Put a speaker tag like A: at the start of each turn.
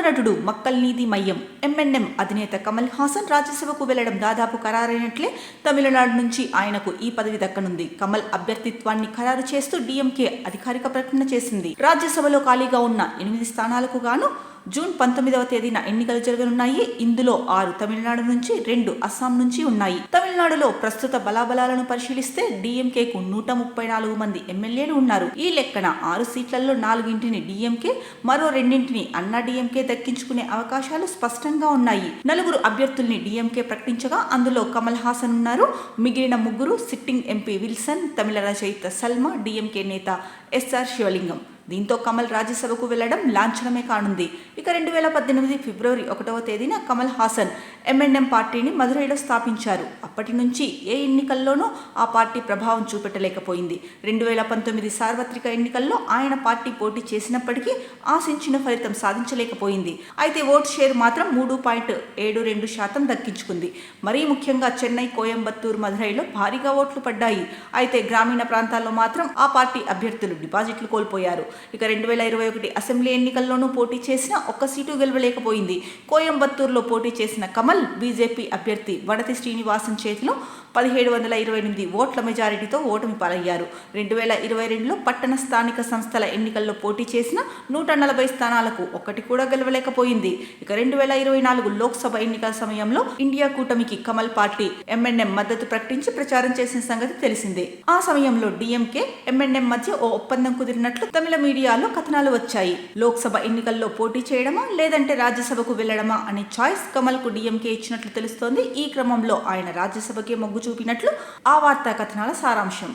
A: నటుడు మక్కల్ నీతి మయ్యం ఎంఎన్ఎం అధినేత కమల్ హాసన్ రాజ్యసభకు వెళ్లడం దాదాపు ఖరారైనట్లే. తమిళనాడు నుంచి ఆయనకు ఈ పదవి దక్కనుంది. కమల్ అభ్యర్థిత్వాన్ని ఖరారు చేస్తూ డీఎంకే అధికారిక ప్రకటన చేసింది. రాజ్యసభలో ఖాళీగా ఉన్న 8 స్థానాలకు గాను జూన్ 19వ తేదీన ఎన్నికలు జరగనున్నాయి. ఇందులో 6 తమిళనాడు నుంచి, 2 అస్సాం నుంచి ఉన్నాయి. తమిళనాడులో ప్రస్తుత బలాబలాలను పరిశీలిస్తే డీఎంకేకు 134 మంది ఎమ్మెల్యేలు ఉన్నారు. ఈ లెక్కన 6 సీట్లలో 4ని డీఎంకే, మరో 2ని అన్నా డీఎంకే దక్కించుకునే అవకాశాలు స్పష్టంగా ఉన్నాయి. 4 అభ్యర్థుల్ని డీఎంకే ప్రకటించగా అందులో కమల్ హాసన్ ఉన్నారు. మిగిలిన 3 సిట్టింగ్ ఎంపీ విల్సన్, తమిళ రచయిత సల్మా, డీఎంకే నేత ఎస్ఆర్ శివలింగం. దీంతో కమల్ రాజ్యసభకు వెళ్లడం లాంఛనమే కానుంది. ఇక 2018 ఫిబ్రవరి 1వ తేదీన కమల్ హాసన్ ఎంఎన్ఎం పార్టీని మదురైలో స్థాపించారు. అప్పటి నుంచి ఏ ఎన్నికల్లోనూ ఆ పార్టీ ప్రభావం చూపెట్టలేకపోయింది. 2019 సార్వత్రిక ఎన్నికల్లో ఆయన పార్టీ పోటీ చేసినప్పటికీ ఆశించిన ఫలితం సాధించలేకపోయింది. అయితే ఓటు షేర్ మాత్రం 3.72% దక్కించుకుంది. మరీ ముఖ్యంగా చెన్నై, కోయంబత్తూరు, మదురైలో భారీగా ఓట్లు పడ్డాయి. అయితే గ్రామీణ ప్రాంతాల్లో మాత్రం ఆ పార్టీ అభ్యర్థులు డిపాజిట్లు కోల్పోయారు. ఇక 2021 అసెంబ్లీ ఎన్నికల్లోనూ పోటీ చేసిన ఒక్క సీటు గెలవలేకపోయింది. కోయంబత్తూరులో పోటీ చేసిన కమల్ బీజేపీ అభ్యర్థి వడతి శ్రీనివాసన్ చేతిలో 1728 ఓట్ల మెజారిటీతో ఓటమి పాలయ్యారు. 2022లో పట్టణ స్థానిక సంస్థల ఎన్నికల్లో పోటీ చేసిన 140 స్థానాలకు ఒక్కటి కూడా గెలవలేకపోయింది. ఇక 2024 లోక్సభ ఎన్నికల సమయంలో ఇండియా కూటమికి కమల్ పార్టీ ఎంఎన్ఎం మద్దతు ప్రకటించి ప్రచారం చేసిన సంగతి తెలిసిందే. ఆ సమయంలో డీఎంకే, ఎంఎన్ఎం మధ్య ఓ ఒప్పందం కుదిరినట్లు తమిళ మీడియాలో కథనాలు వచ్చాయి. లోక్సభ ఎన్నికల్లో పోటీ చేయడమా లేదంటే రాజ్యసభకు వెళ్లడమా అనే చాయిస్ కమల్ కు డీఎంకే ఇచ్చినట్లు తెలుస్తోంది. ఈ క్రమంలో ఆయన రాజ్యసభకే మొగ్గు చూపినట్లు ఆ వార్తా కథనాల సారాంశం.